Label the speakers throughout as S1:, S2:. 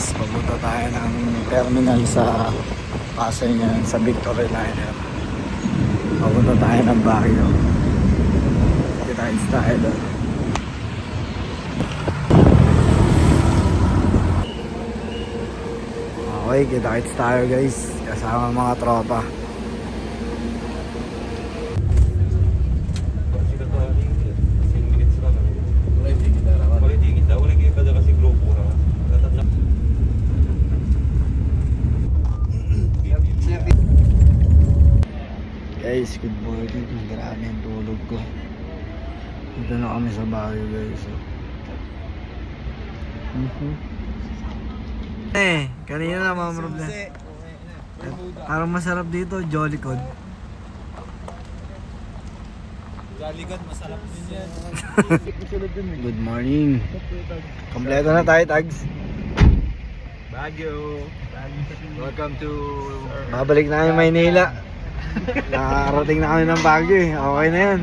S1: guys, papunta tayo ng terminal sa Pasay ngayon, sa Victory Liner. Papunta tayo ng Baguio. Kita-its tayo doon. Okay, kita-its tayo guys, kasama mga tropa. Guys, good morning. Grabe ang tulog ko. Dito na kami sa Baguio guys. Kanina na mga problem. Parang masarap dito, Jollicon.
S2: Jollicon, masarap din yan.
S1: Good morning. Kompleto na tayo, Tags.
S2: Baguio. Welcome to...
S1: Babalik na yung Maynila. Nakarating na kami ng Baguio eh. Okay na yan.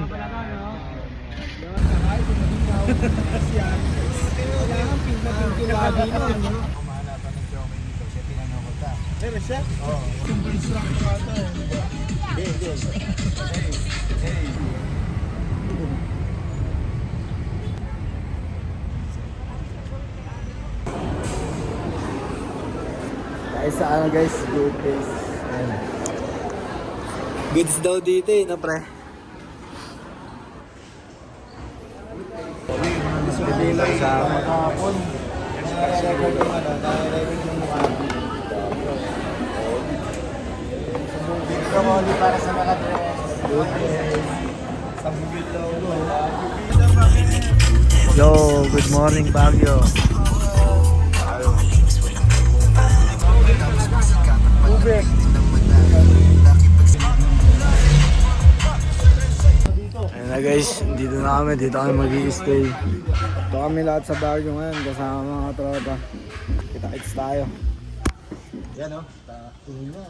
S2: Meron siya? Oo. Instructor ata eh. Hindi. Hey.
S1: Guys, sa ano guys, good days. Ayan. Goods daw dito eh, na pre.
S2: Hindi lang sa makapon. Nare-record yung nare-record yung mukha. Kamoli para sa mga dress. Sa bugil daw.
S1: Yo, good morning Baguio.
S2: Ube.
S1: Ayun na guys, dito na kami, dito kami mag-i-stay. Dito kami lahat sa Baguio ngayon, kasama mga tropa. Kita-kits tayo.
S2: Yan o. Tingin mo.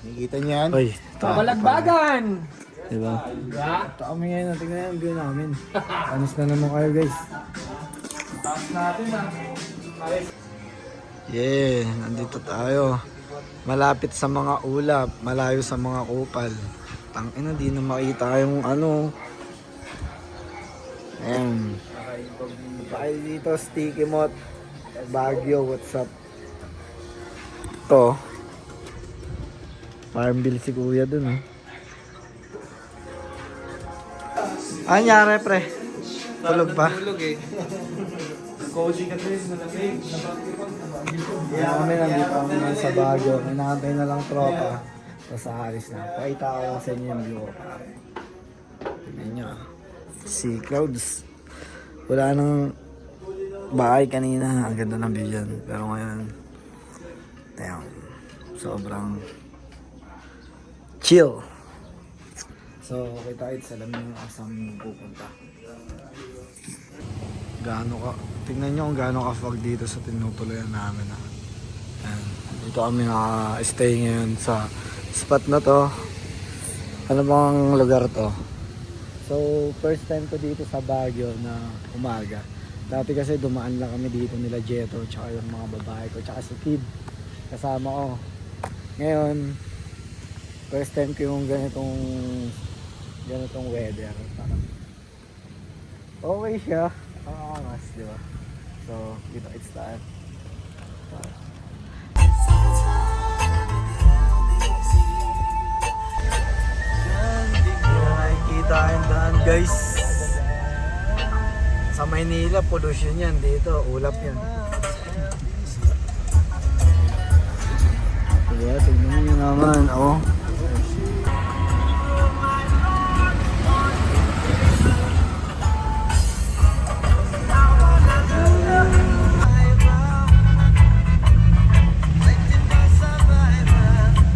S2: Nakikita niyan?
S1: Uy,
S2: Kabalagbagan!
S1: diba? Ito kami ngayon, tingnan yung view namin. Anis na naman kayo guys.
S2: Taas natin ah.
S1: Yeah, nandito tayo. Malapit sa mga ulap, malayo sa mga kupal. Tangina, di na makita yung ano. Ayan. Tayo dito, Sticky Mot. Baguio, what's up? Ito. Farm bill si kuya dun eh. Anyari pre? Tulog pa?
S2: Tulog eh. Cozy ka din, nalamig.
S1: Kaya kami nandito kami sa Baguio. May nakantay na lang tropa. Tapos aalis na. Pakita ko lang sa inyo yung view ko. Tignan nyo. Sea clouds. Wala nang bahay kanina. Ang ganda ng view dyan. Pero ngayon, damn, sobrang chill. So, kita-its, alam nyo yung asang pupunta. Gaano ka, tingnan nyo kung gaano ka-fog dito sa tinutuloyan namin. Ayan. Dito kami naka-stay ngayon sa spot na to. Ano bang lugar to? So, first time ko dito sa Baguio na umaga. Dati kasi dumaan lang kami dito nila Jetro, tsaka yung mga babae ko, tsaka si Kid. Kasama ko. Ngayon, first time ko yung ganitong weather. Okay siya. Ang angas, di ba? So, kita-its tayo. Yan, di ko nakikita yung daan, guys. Sa Maynila, pollution yan. Dito, ulap yan. Diba? Tignan nyo naman, oh.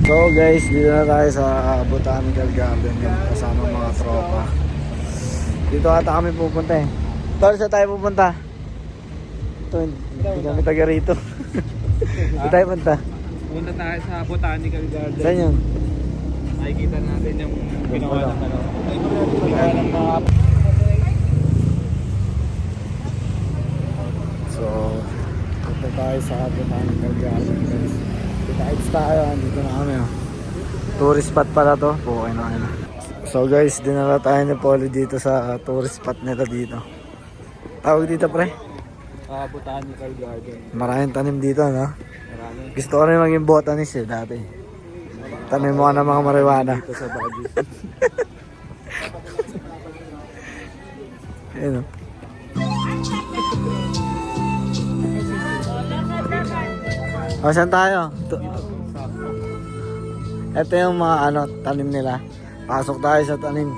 S1: So guys, dito na tayo sa Botanical Garden kasama mga tropa. Dito ata kami pupunta eh. Tol, saan tayo pupunta? Ito, hindi kami taga rito. Saan tayo punta?
S2: Punta tayo sa Botanical Garden.
S1: Saan yun?
S2: Makikita natin yung ginawa ng ano.
S1: Ginawa
S2: ng mga...
S1: tayo sa Botanical Garden guys. Kita-its tayo, andito na kami oh. Tourist spot pala to, okay na kayo. So guys, dinala tayo ni Polly dito sa tourist spot nila dito. Tawag dito pre?
S2: Botanical Garden.
S1: Maraming tanim dito no?
S2: Marami.
S1: Gusto ko rin maging botanist eh dati. Tanim mo ka ng mga marijuana.
S2: Dito sa Baguio.
S1: Ayun oh. O, saan tayo? Ito yung mga tanim nila. Pasok tayo sa tanim.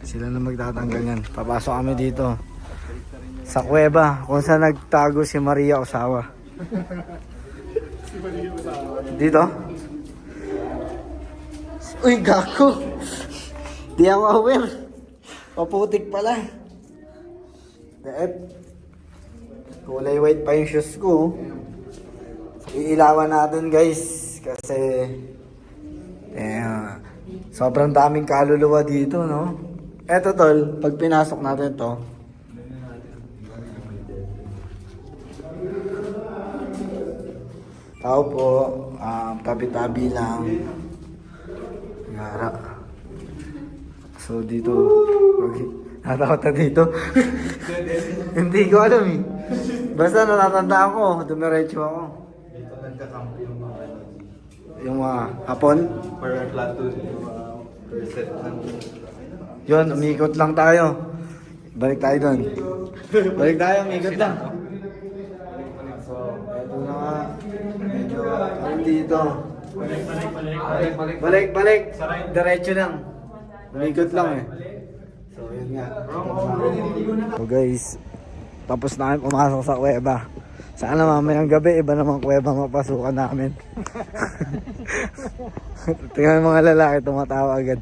S1: Sila na magtatanggal yan. Papasok kami dito. Sa kuweba, kung saan nagtago si Maria Osawa. Dito? Uy, gago! Di ako aware. Paputik pala. Kulay white pa yung shoes ko. Iilawan natin guys. Kasi sobrang daming kaluluwa dito, no? Eto tol, pag pinasok natin to, tao po, tabi-tabi lang. Yara. So dito, natakot na dito. Hindi ko alam eh. Basta natatandaan ko, dumiretso ako.
S2: Dito nagkakamp yung mga
S1: Yung hapon,
S2: per platoon, yung per set ng...
S1: yun, umikot lang tayo. Balik tayo doon. Balik tayo, umikot lang. So, eto na nga. Medyo, dito. Balik. Diretso lang. Umikot lang eh. So, yun nga. So guys, tapos na kami pumasok sa kuweba. Sana mamayang gabi, iba namang kuweba mapasukan namin. Tingnan mga lalaki, tumatawa agad.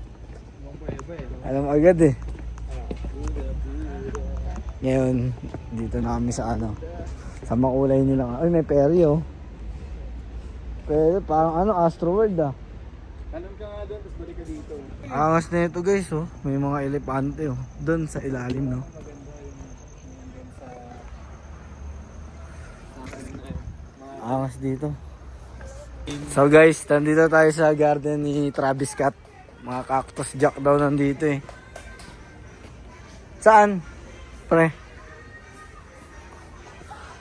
S1: Alam agad eh. Ngayon, dito na kami sa sa makulay nila. Ay, may peri oh. Pero parang Astro World ah.
S2: Tanong ka nga doon, tapos balik ka dito.
S1: Angas na ito guys oh. May mga elepante oh. Doon sa ilalim no. Angas dito. So guys, nandito tayo sa garden ni Travis Scott. Mga cactus jack daw nandito eh. Saan? Pre?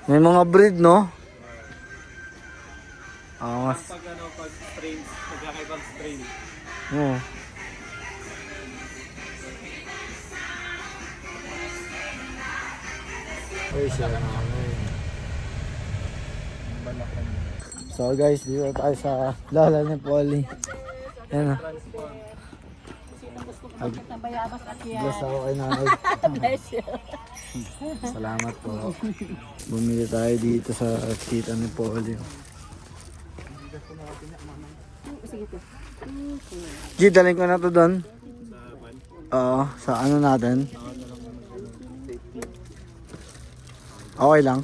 S1: May mga breed no? Angas.
S2: Pag strains, pagkakaibang strain.
S1: Oo. Ay, siya na So guys, dito tayo sa lala ni Polly. Yan o. Bless ako kay nanay. Salamat po. Bumili tayo dito sa tita ni Polly. G, dalhin ko na to doon. Oo, sa natin. Okay lang.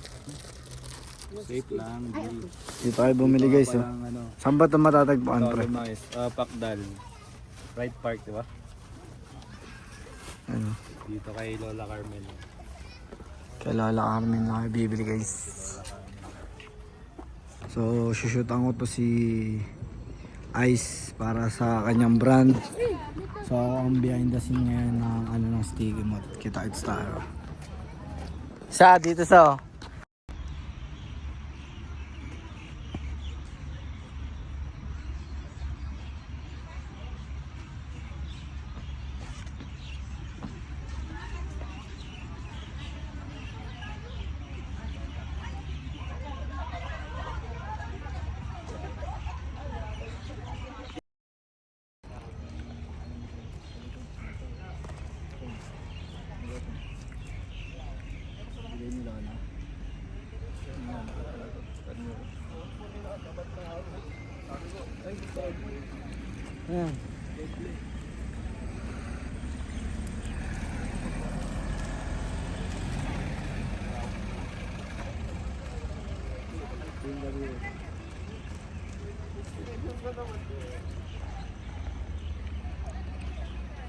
S2: Safe lang.
S1: Dito tayo bumili guys. Oh. Saan ba ito matatagpuan pre?
S2: Pakdal. Right Park, di ba?
S1: Ano?
S2: Dito kay Lola Carmen.
S1: Kay Lola Carmen na kayo bibili guys. So, shootan ko to si Ice para sa kanyang brand. So, ako ang behind the scene ngayon ng Sticky Mod. Kita-its tayo. Dito sa Ayan.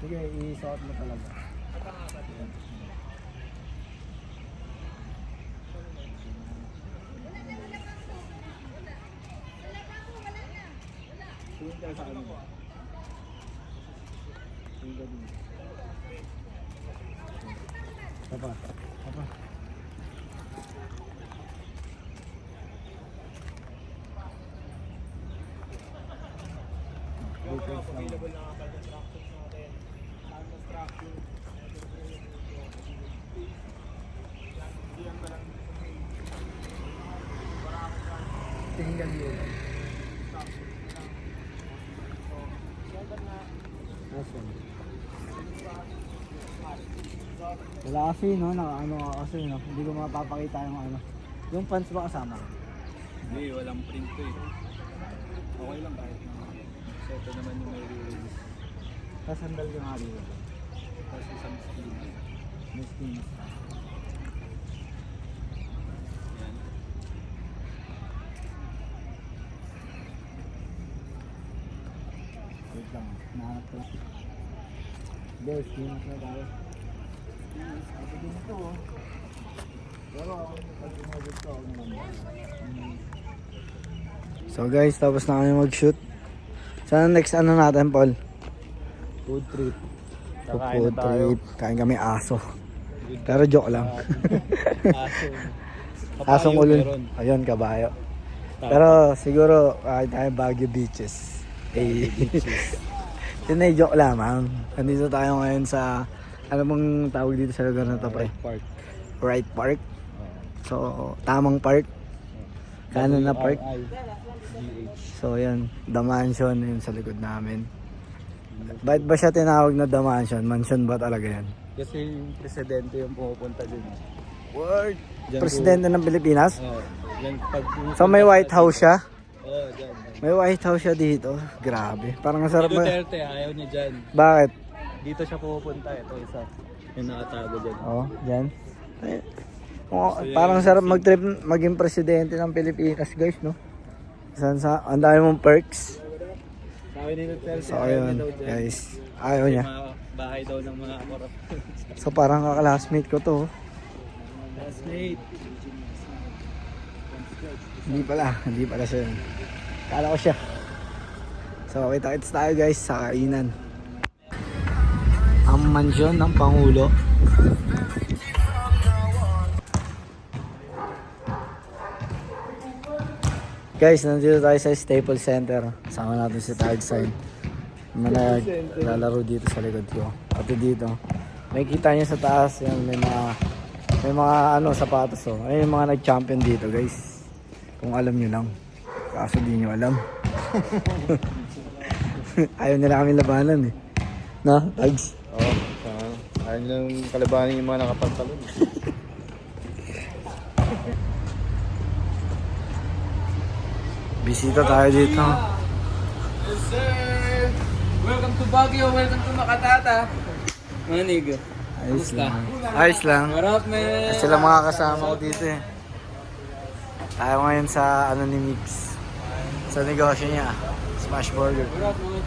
S1: Sige, isuot mo talaga.
S2: Tingin ka sa kanila. Tingin ka din. Papa. Available na kapag instructions natin. Saan instruction?
S1: Tingnan yun. Wala kasi no, nakaano ka kasi no, hindi ko mapapakita yung ano. Yung pants ba kasama?
S2: Hindi, walang print to eh. Okay lang kahit na. So ito naman yung may release.
S1: Tapos sandal ka nga dito.
S2: Tapos isang skin.
S1: May skin.
S2: Yan.
S1: Wait lang, nahanap ko lang. Hindi, skin na tayo. Ito din ito oh. Pero pag tumagod ko, ako naman. So guys, tapos na kami mag-shoot. Sana next ano natin, Paul?
S2: Food trip.
S1: Food trip. Kain kami aso. Pero joke lang.
S2: Aso.
S1: Asong
S2: Kapayo
S1: ulol.
S2: meron.
S1: Ayun, kabayo. Pero siguro, kahit tayo Baguio Beaches. Eh, yun ay joke lamang. Nandito tayo ngayon sa, ano bang tawag dito sa lugar na to, pre?
S2: Park.
S1: Right Park. So, tamang park. Kanan na park. So, yan. The Mansion, yun sa likod namin. Bakit ba siya tinawag na The Mansion? Mansion ba talaga yan?
S2: Kasi yung presidente yung pumupunta din.
S1: Word!
S2: Diyan
S1: Presidente ng Pilipinas?
S2: Yan, pag
S1: So, may White House siya?
S2: Oo, dyan.
S1: May White House siya dito. Grabe. Parang
S2: Si
S1: masarap ba?
S2: Duterte, ayaw niya dyan.
S1: Bakit?
S2: Dito siya pupunta. Ito isa. Yung nakatago dyan.
S1: Oh, dyan. Ay, oh, parang sarap mag-trip maging presidente ng Pilipinas, guys, no? Ang dami mong perks.
S2: Sabi ni Duterte,
S1: So,
S2: ayaw niya
S1: ayun,
S2: daw dyan.
S1: guys. Ayaw niya.
S2: Mga bahay daw ng mga korap.
S1: So, parang kaklasmate ko to.
S2: Classmate.
S1: Hindi pala siya. Kala ko siya. So, kita-kits tayo, guys, sa kainan. Ang mansyon ng Pangulo. Guys, nandito tayo sa Staples Center. Sama natin si Tag Sign. Lalaro dito sa likod ko. Pati dito. May kita niyo sa taas. Yan, may mga ano, sapatos. Oh. Ayun yung mga nag-champion dito, guys. Kung alam nyo lang. Kaso di nyo alam. Ayaw nila kami labanan eh. Na, Tags?
S2: Oo. Ayaw nilang kalabanin yung mga nakapagtalon.
S1: Bisita tayo dito.
S2: Yes, sir! Welcome to Baguio, welcome to Makatata. Manig.
S1: Ayos lang. Ayos lang.
S2: Marap, man.
S1: Sila mga kasama ko dito eh. Tayo ngayon sa ano ni Mix. Sa negosyo niya. Smash Burger.
S2: Marap, mga